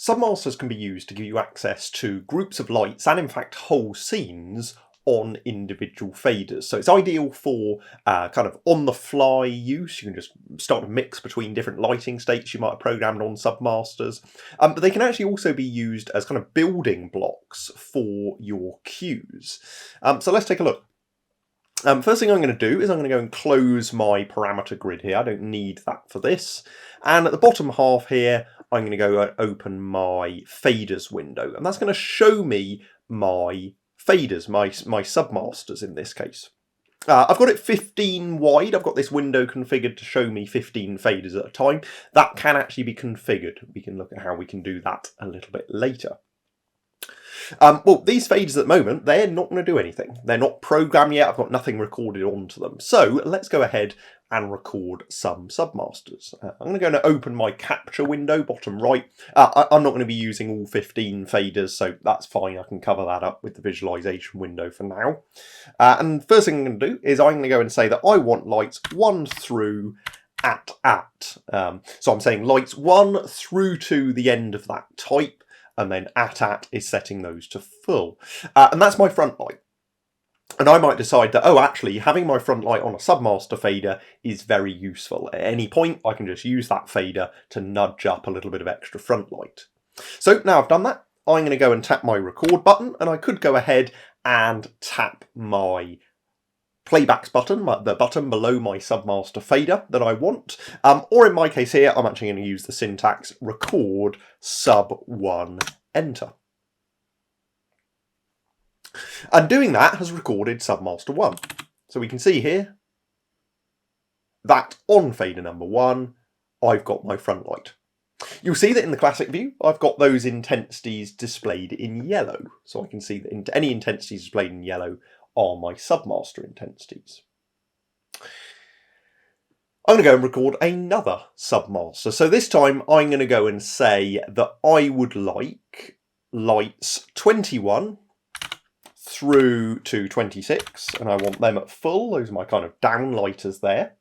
Submasters can be used to give you access to groups of lights and in fact whole scenes on individual faders. So it's ideal for kind of on-the-fly use. You can just start to mix between different lighting states you might have programmed on Submasters. But they can actually also be used as kind of building blocks for your cues. So let's take a look. First thing I'm going to do is I'm going to go and close my parameter grid here. I don't need that for this. And at the bottom half here, I'm going to go and open my faders window. And that's going to show me my faders, my submasters in this case. I've got it 15 wide. I've got this window configured to show me 15 faders at a time. That can actually be configured. We can look at how we can do that a little bit later. Well, these faders at the moment, they're not going to do anything. They're not programmed yet. I've got nothing recorded onto them. So let's go ahead and record some submasters. I'm going to go and open my capture window, bottom right. I'm not going to be using all 15 faders, so that's fine. I can cover that up with the visualization window for now. And first thing I'm going to do is I'm going to go and say that I want lights 1 through at. So I'm saying lights 1 through to the end of that type. And then at is setting those to full. And that's my front light. And I might decide that, oh, actually, having my front light on a Submaster fader is very useful. At any point, I can just use that fader to nudge up a little bit of extra front light. So now I've done that, I'm going to go and tap my record button, and I could go ahead and tap my playbacks button, the button below my Submaster fader that I want, or in my case here, I'm actually going to use the syntax record sub 1 enter. And doing that has recorded Submaster 1. So we can see here that on fader number 1, I've got my front light. You'll see that in the classic view, I've got those intensities displayed in yellow. So I can see that any intensities displayed in yellow are my Submaster intensities. I'm going to go and record another Submaster. So this time I'm going to go and say that I would like lights 21 through to 26, and I want them at full. Those are my kind of downlighters there.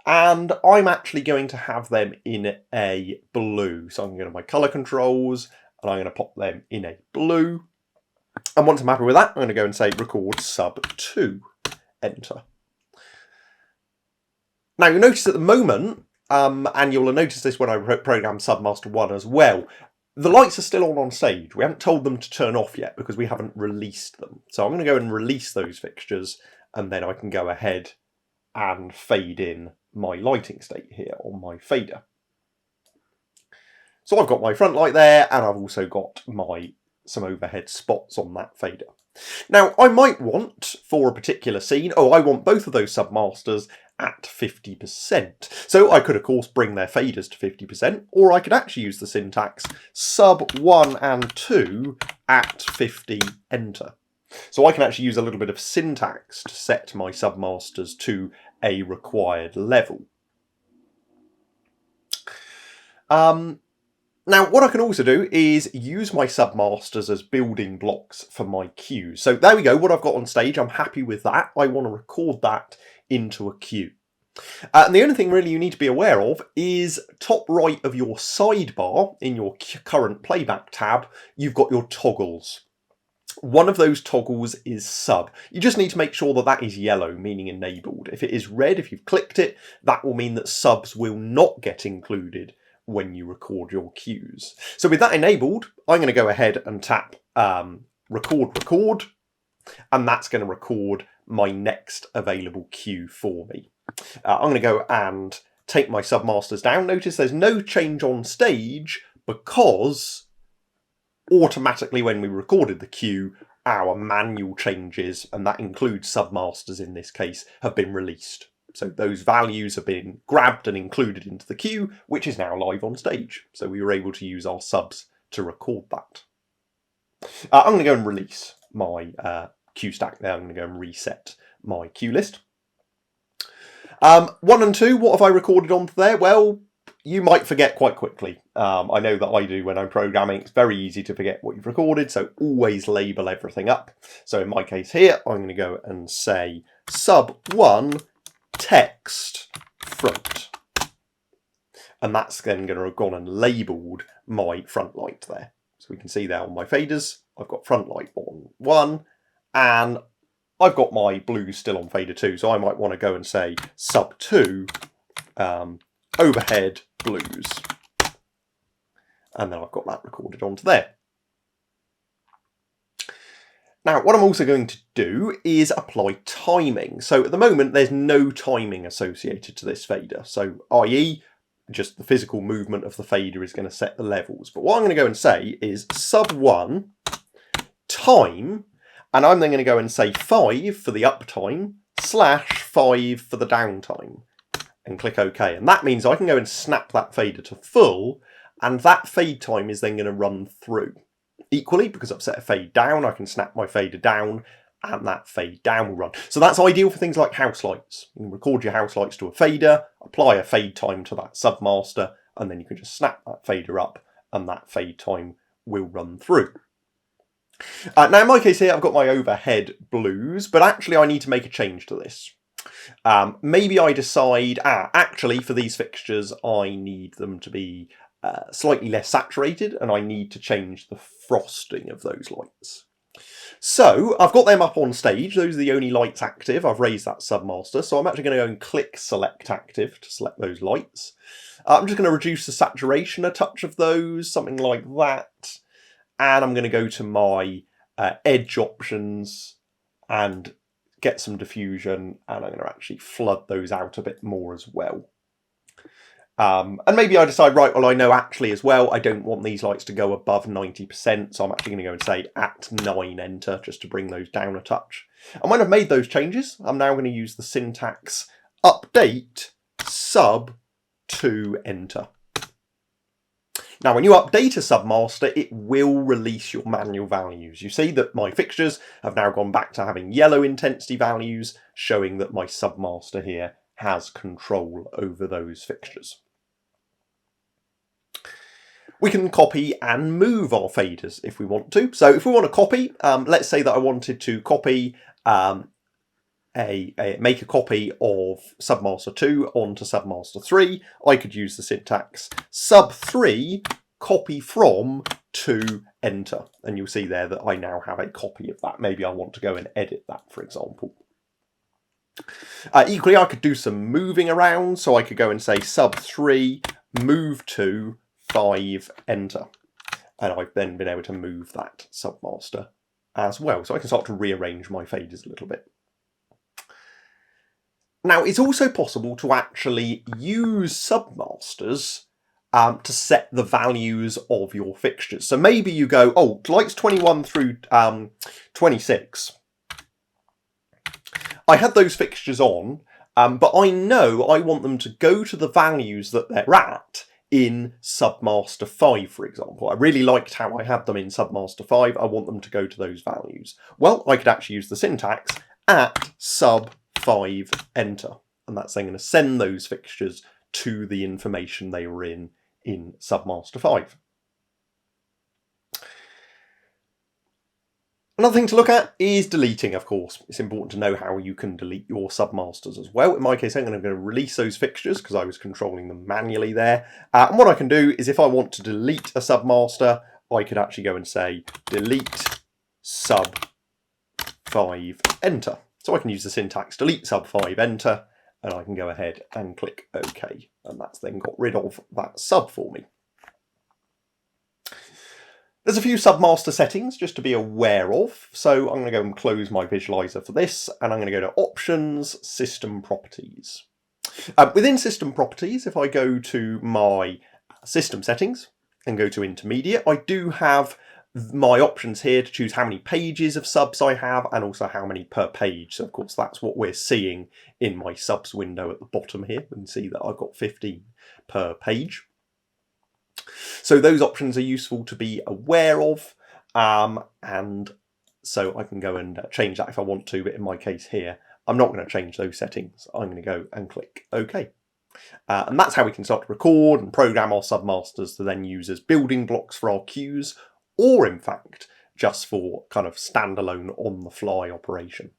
And I'm actually going to have them in a blue. So I'm going to go to my colour controls, and I'm going to pop them in a blue. And once I'm happy with that, I'm going to go and say record sub 2, enter. Now you'll notice at the moment, and you'll have noticed this when I programmed Submaster 1 as well, the lights are still on stage. We haven't told them to turn off yet because we haven't released them. So I'm going to go and release those fixtures, and then I can go ahead and fade in my lighting state here on my fader. So I've got my front light there, and I've also got some overhead spots on that fader. Now I might want, for a particular scene, I want both of those Submasters at 50%. So I could of course bring their faders to 50%, or I could actually use the syntax sub 1 and 2 at 50, enter. So I can actually use a little bit of syntax to set my Submasters to a required level. Now, what I can also do is use my Submasters as building blocks for my cues. So there we go, what I've got on stage, I'm happy with that. I want to record that into a cue. And the only thing really you need to be aware of is top right of your sidebar in your current playback tab, you've got your toggles. One of those toggles is sub. You just need to make sure that that is yellow, meaning enabled. If it is red, if you've clicked it, that will mean that subs will not get included when you record your cues. So with that enabled, I'm going to go ahead and tap record, and that's going to record my next available cue for me. I'm going to go and take my Submasters down. Notice there's no change on stage because automatically when we recorded the cue, our manual changes, and that includes Submasters in this case, have been released. So those values have been grabbed and included into the cue, which is now live on stage. So we were able to use our subs to record that. I'm going to go and release my cue stack there. I'm going to go and reset my cue list. 1 and 2, what have I recorded onto there? Well, you might forget quite quickly. I know that I do when I'm programming. It's very easy to forget what you've recorded, so always label everything up. So in my case here, I'm going to go and say sub 1 text front. and that's then going to have gone and labelled my front light there. So we can see there on my faders, I've got front light on 1, and I've got my blues still on fader 2, so I might want to go and say sub 2 overhead blues, and then I've got that recorded onto there. Now, what I'm also going to do is apply timing. So at the moment, there's no timing associated to this fader. So i.e., just the physical movement of the fader is going to set the levels. But what I'm going to go and say is sub 1 time, and I'm then going to go and say 5 for the uptime /5 for the downtime, and click OK. And that means I can go and snap that fader to full, and that fade time is then going to run through. Equally, because I've set a fade down, I can snap my fader down and that fade down will run. So that's ideal for things like house lights. You can record your house lights to a fader, apply a fade time to that submaster, and then you can just snap that fader up and that fade time will run through. Now in my case here, I've got my overhead blues, but actually I need to make a change to this. Maybe I decide, actually for these fixtures, I need them to be slightly less saturated, and I need to change the frosting of those lights. So I've got them up on stage. Those are the only lights active. I've raised that submaster, so I'm actually going to go and click select active to select those lights. I'm just going to reduce the saturation a touch of those, something like that, and I'm going to go to my edge options and get some diffusion, and I'm going to actually flood those out a bit more as well. And maybe I decide, right, well, I know actually as well, I don't want these lights to go above 90%, so I'm actually going to go and say at 9 enter, just to bring those down a touch. And when I've made those changes, I'm now going to use the syntax update sub to enter. Now, when you update a submaster, it will release your manual values. You see that my fixtures have now gone back to having yellow intensity values, showing that my submaster here has control over those fixtures. We can copy and move our faders if we want to. So if we want to copy, let's say that I wanted to copy make a copy of submaster 2 onto submaster 3, I could use the syntax sub 3 copy from to enter, and you'll see there that I now have a copy of that. Maybe I want to go and edit that, for example. Equally, I could do some moving around, so I could go and say sub 3 move to 5 enter, and I've then been able to move that submaster as well, so I can start to rearrange my faders a little bit. Now, it's also possible to actually use submasters to set the values of your fixtures. So maybe you go, oh, lights 21 through 26. I had those fixtures on, but I know I want them to go to the values that they're at in Submaster 5, for example. I really liked how I had them in Submaster 5. I want them to go to those values. Well, I could actually use the syntax at sub 5 enter, and that's then going to send those fixtures to the information they were in Submaster 5. Another thing to look at is deleting, of course. It's important to know how you can delete your submasters as well. In my case, I'm going to release those fixtures because I was controlling them manually there. And what I can do is if I want to delete a submaster, I could actually go and say delete sub 5 enter. So I can use the syntax delete sub 5 enter, and I can go ahead and click OK. And that's then got rid of that sub for me. There's a few submaster settings just to be aware of. So I'm going to go and close my visualizer for this, and I'm going to go to Options, System Properties. Within System Properties, if I go to my System Settings and go to Intermediate, I do have my options here to choose how many pages of subs I have and also how many per page. So of course that's what we're seeing in my subs window at the bottom here. We can see that I've got 15 per page. So those options are useful to be aware of, and so I can go and change that if I want to, but in my case here, I'm not going to change those settings. I'm going to go and click OK. And that's how we can start to record and program our submasters to then use as building blocks for our cues, or in fact, just for kind of standalone on-the-fly operation.